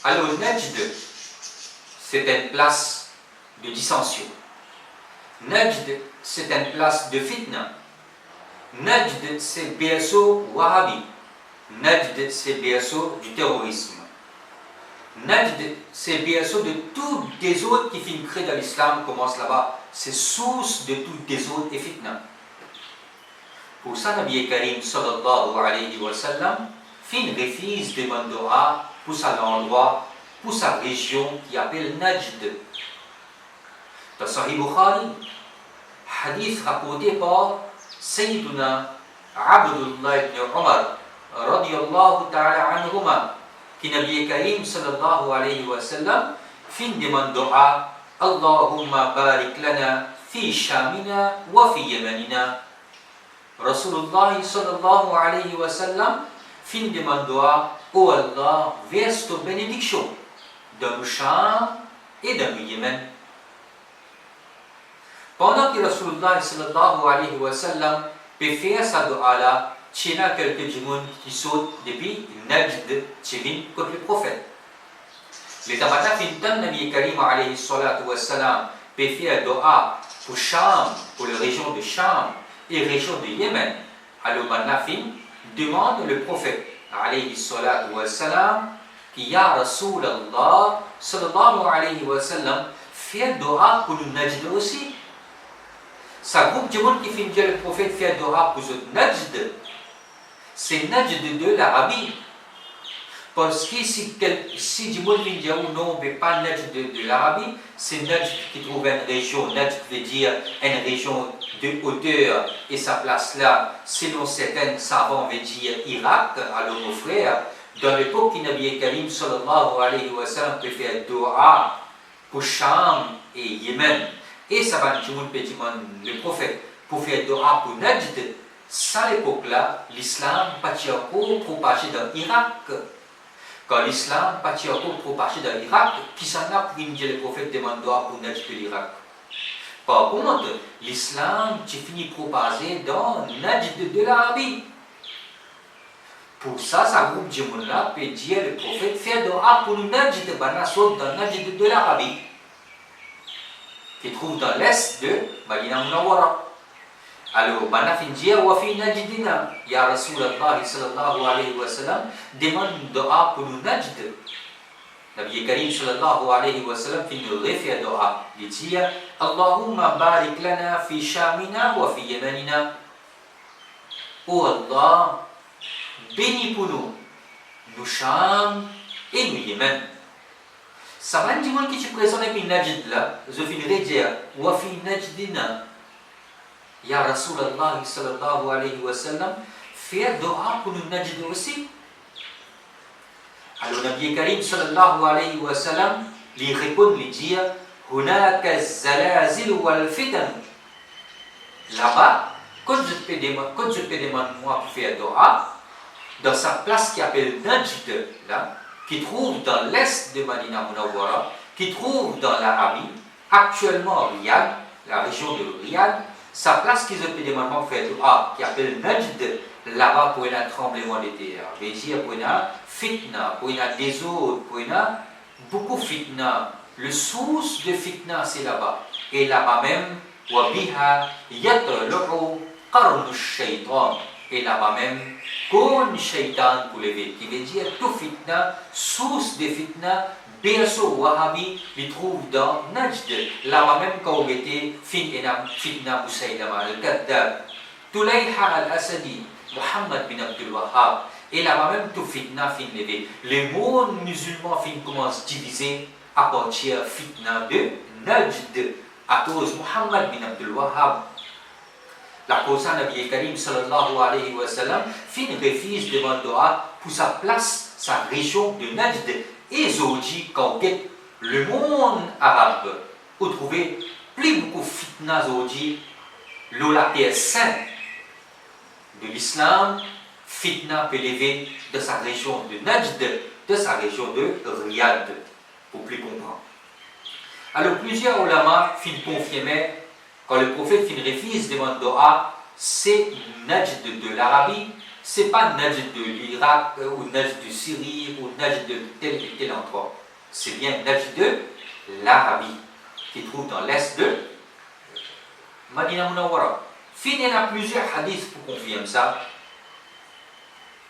Alors, Najd, c'est une place de dissension. Najd, c'est une place de fitna. Najd, c'est berceau wahhabi. Najd, c'est berceau du terrorisme. Najd, c'est berceau de tous les autres qui finissent créer dans l'islam, commence là-bas. C'est source de toutes les autres et fitna. Pour ça, Nabi Karim sallallahu alayhi wa sallam fait une refuse de Mandoa pour son endroit, pour sa région qui appelle Najd. Dans Sahih Bukhari, hadith rapporté par Sayyiduna Abdullah ibn Umar radiyallahu ta'ala anhuma, qui Nabi Karim sallallahu alayhi wa sallam fait une demande dua, Allahumma barik lana fi shamina wa fi yamanina. Rasulullah sallallahu alayhi wa sallam fait une demande dua, oh Allah, verse ton bénédiction dans le Sham et dans le Yémen. Pendant que Rasulullah sallallahu alayhi wa sallam peut faire sa dua là, il y a quelques gens qui sautent depuis Najd, qui contre le prophète. Les tabatas fintan Nabi Karim alayhi salatu wa sallam peut faire dua pour Sham, pour la région de Sham et la région de Yémen. Alors Banafin demande le prophète alayhi salatu wa sallam qui ya Rasulallah sallallahu alayhi wa sallam fait dua pour le Najd aussi. Ça groupe de gens qui finit le prophète fait dua pour le Najd. C'est Najd de l'Arabie. Parce que si du monde vient dire non, mais pas Najd de l'Arabie, c'est Najd qui trouve une région. Najd veut dire une région de hauteur, et sa place là, selon certains savants, veut dire Irak. Alors nos frères, dans l'époque où Nabi Karim sallallahu alayhi wa sallam peut faire dua pour Sham et Yémen, et ça va tout le monde peut dire le prophète pour faire dua pour Najd. À l'époque-là, l'islam partit encore propagé dans l'Irak. Quand l'islam partit encore propagé dans l'Irak, qui s'en a pour dire le prophète demande dua pour Najd de l'Irak. Par contre, l'islam qui finit propagé dans Najd de l'Arabie. Pour ça, ça groupe de gens là peut dire le prophète fait dua pour le Najd de Banasot dans Najd de l'Arabie, qui trouve dans l'est de Madina Munawwara. Alors, Banafin dit, wa fi Najdina, ya Rasulallah sallallahu alayhi wa sallam, demande dua pour le Najd. Nabi Karim sallallahu alayhi wa sallam fait une refait dua. Il dit, Allahumma barik lana fi shamina wa fi yamanina. Oh Allah, bénis pour nous, nous Sham et nous Yémen. Ça va dire qui se présente avec Najd là, je finirai dire, wa fi Najdina. Ya Rasulallah sallallahu alayhi wa sallam, faire dua pour le Najd aussi. Alors Nabi Karim sallallahu alayhi wa sallam lui répond, lui dit, Hunaka zalazil wal fitan. Là-bas, quand je te demande moi pour faire dua, dans sa place qui appelle Najd, là, qui trouve dans l'est de Madina Munawwara, qui trouve dans l'Arabie, actuellement Riyad, la région de Riyad, sa place qu'ils ont demandé pour faire dua, qui appelle Najd, là-bas pour un tremblement de terre, veut dire pour une fitna, pour une désordre, pour une beaucoup fitna. Le source de fitna c'est là-bas. Et là-bas même, wabiha yatlu'u qarnu shaytan. Et là-bas même, kon shaytan pour lever, qui veut dire tout fitna, source de fitna. Berceau wahhabi, il trouve dans Najd. Là-bas même quand on était fitna Musaylama al-Kaddab, Tulayha al-Asadi, Muhammad bin Abdul Wahhab. Et là-bas même tout fitna fin levé. Le monde musulman fin commence à diviser à partir de fitna de Najd à cause Muhammad bin Abdul Wahhab. La cause Nabi Karim sallallahu alayhi wa sallam fin refuse de dua pour sa place, sa région de Najd. Et aujourd'hui, quand on guette le monde arabe, vous trouvez plus beaucoup fitna aujourd'hui, la terre sainte de l'islam, fitna peut lever de sa région de Najd, de sa région de Riyad, pour plus comprendre. Alors plusieurs ulama fin confirmer, quand le prophète fin refuse demande dua, c'est Najd de l'Arabie, c'est pas Najd de l'Irak ou Najd de Syrie ou Najd de tel et tel endroit. C'est bien Najd de l'Arabie, qui trouve dans l'est de Madina Munawwara. Il y en a plusieurs hadiths pour confirmer ça.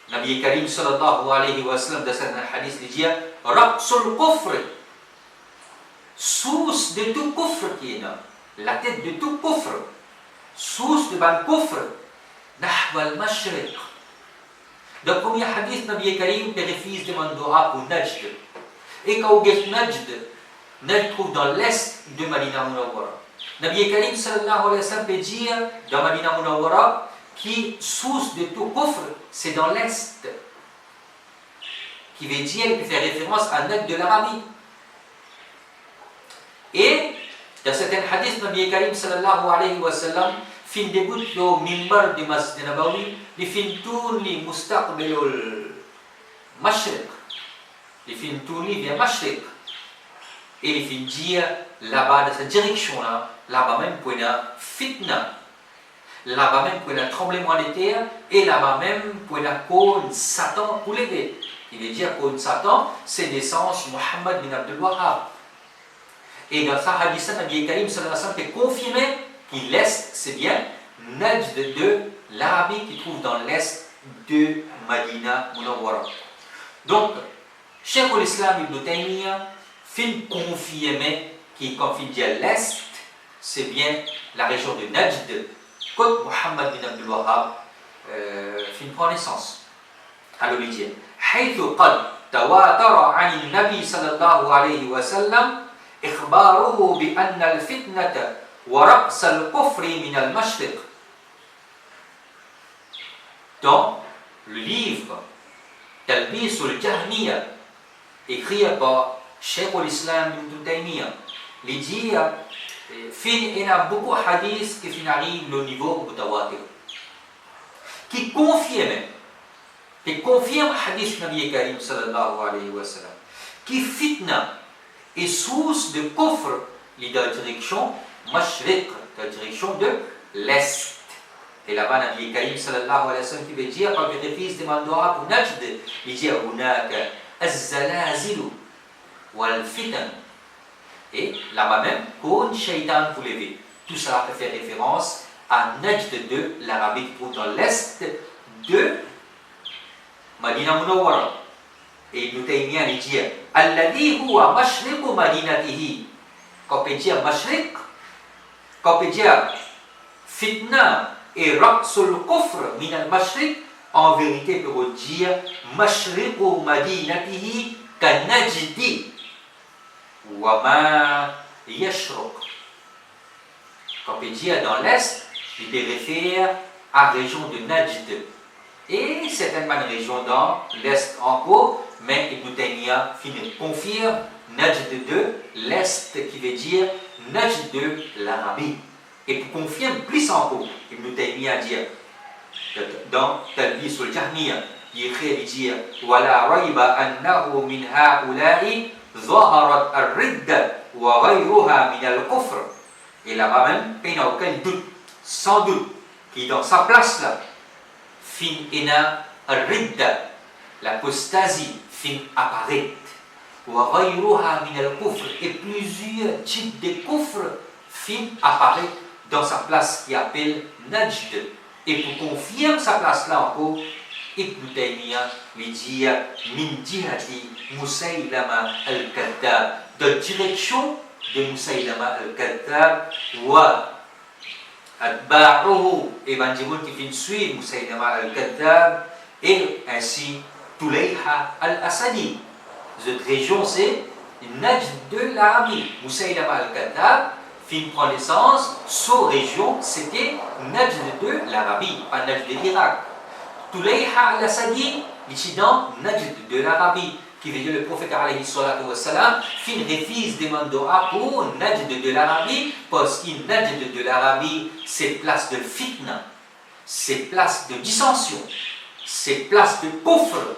Nabi Karim sallallahu alayhi wa sallam, dans certains hadiths, il dit Raqsul kufr, source de tout kufr qui est là, la tête de tout kufr, source de ban kufr, nahwa al-mashriq. Dans le premier hadith, Nabi Karim refuse de mandoa pour Najd. Et quand on dit Najd, Najd trouve dans l'est de Madina Munawwara. Nabi Karim sallallahu alayhi wa sallam peut dire dans Madina Munawwara qui source de tout kufr, c'est dans l'est. Qui veut dire, il peut faire référence à Najd de l'Arabie. Et dans certains hadiths, Nabi Karim sallallahu alayhi wa sallam fin début le mimbar du Masjid Nabawi, il fin tourner mustaqbilul mashriq, il fin tourner vers mashriq. Et il fin dire là-bas, dans cette direction-là, là-bas même pour une fitna, là-bas même pour un tremblement de terre, et là-bas même pour un cône Satan pour l'aider. Il veut dire cône Satan, c'est naissance Muhammad bin Abdul Wahhab. Et dans sa hadith, Nabi Karim sallallahu alayhi wa sallam fait confirmer qu'il l'est, c'est bien Najd de l'Arabie qui trouve dans l'est de Madina Munawwara. Donc, Cheikh al-Islam Ibn Taymiyyah fait confirmer qu'il confirme l'est, c'est bien la région de Najd, quand Muhammad bin Abdul Wahhab prend naissance. Alors il dit حيث قد تواتر عن النبي صلى الله عليه وسلم إخباره بأن الفتنة ورأس الكفر من المشرق. Dans le livre Talbis al-Jahmiya, écrit par Cheikh al-Islam Ibn Taymiyyah, il dit il y a beaucoup de hadiths qui arrivent au niveau mutawatir, qui confirment hadith Nabi Karim sallallahu alayhi wa sallam, qui fitna est source de kufr, dans la direction mashriq, dans la direction de l'est. Et là-bas, Nabi Karim sallallahu alayhi wa sallam qui veut dire, quand le fils demande dua pour Najd, il dit hunaka az-zalazilu wal fitan. Et là-bas même, Koun Shaitan pour lever. Tout ça peut faire référence à Najd de l'Arabie qui trouve dans l'est de Madina Munawwara. Et Ibn Taymiyyah il dit Alladhi huwa mashriqu madinatihi. Quand on peut dire mashriq, quand on peut dire fitna et raqsul kufr min al-mashriq, en vérité, on peut dire mashriqu madinatihi ka najdi. Wama yashruq. Quand on peut dire dans l'est, il peut référer à la région de Najd. Et certainement une région dans l'est encore, mais Ibn Taymiyyah confirme Najd de l'est, qui veut dire Najd de l'Arabie. Et pour confirmer plus encore, Ibn Taymiyyah dit dans Talbis al-Jahmiya, il écrit et dit Wala rayba annahu min ha'ula'i ظهرت الردة وغيرها من الكفر. Et là-bas même, il n'y a aucun doute, sans doute, qui dans sa place là, fin ina الردة, l'apostasie fin apparaît. وغيرها من الكفر, et plusieurs types de kufr fin apparaît dans sa place qui appelle Najd. Et pour confirmer sa place là encore, Ibn Taymiyyah lui dit min jihati Musaylama al-Kadhdab, de direction de Musaylama al-Kadhdab, wa atba'uhu, et Banjimoun qui finit suivre Musaylama al-Kadhdab, et ainsi Tulayha al-Asadi. Cette région c'est Najd de l'Arabie. Musaylama al-Kadhdab fin prend naissance, sa région c'était Najd de l'Arabie, pas Najd de l'Irak. Tulayha al-Asadi, ici dans Najd de l'Arabie, qui veut dire le prophète alayhi salatu wa salam, fin refuse demande dua pour Najd de l'Arabie, parce que Najd de l'Arabie, c'est place de fitna, c'est place de dissension, c'est place de kufr.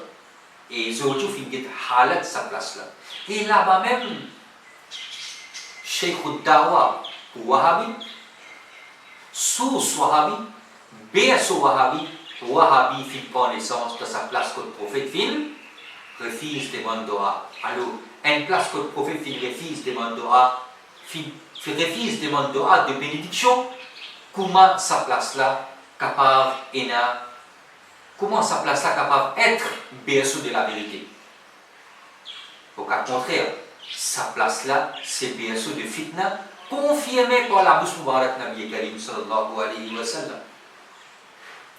Et Zawju fin dit halat sa place là. Et là-bas même, Cheikh al-Dawa, Wahhabi, sous Wahhabi, Béas Wahhabi, Wahhabi fin prend naissance de sa place que le prophète fin refuse de Mandoa. Alors, une place que le prophète fin refuse de Mandoa, refuse de Mandoa de bénédiction, comment sa place là capable d'être berceau de la vérité. Au cas contraire, sa place là, c'est berceau de fitna, confirmé par la bouche Mubarak Nabi Karim sallallahu alayhi wa sallam.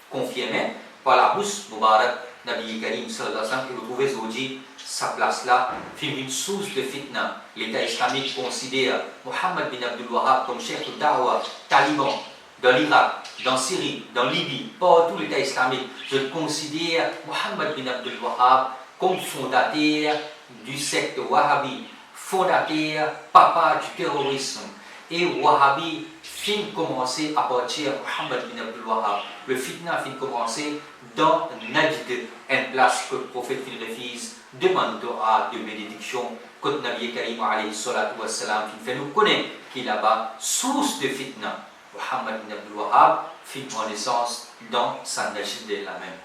Confirmé par la bouche Mubarak Nabi Karim sallallahu alayhi wa sallam, que vous trouvez aujourd'hui, sa place là, fait une source de fitna. L'État islamique considère Mohammed bin Abdul Wahhab comme chef de Dawa, taliban, dans l'Irak, dans Syrie, dans Libye, partout l'État islamique. Je considère Mohammed bin Abdul Wahhab comme fondateur du secte Wahhabi, fondateur, papa du terrorisme. Et Wahhabi fin commencé à partir de Mohammed bin Abdul Wahhab. Le fitna fin commencé dans Najd, une place que le prophète fin refuse, demande de bénédiction, que le Nabi Karim alayhi salatu wa salam fin fait nous connaître qu'il là-bas, source de fitna. Mohammed bin Abdul Wahhab fit naissance dans sa Najd la même.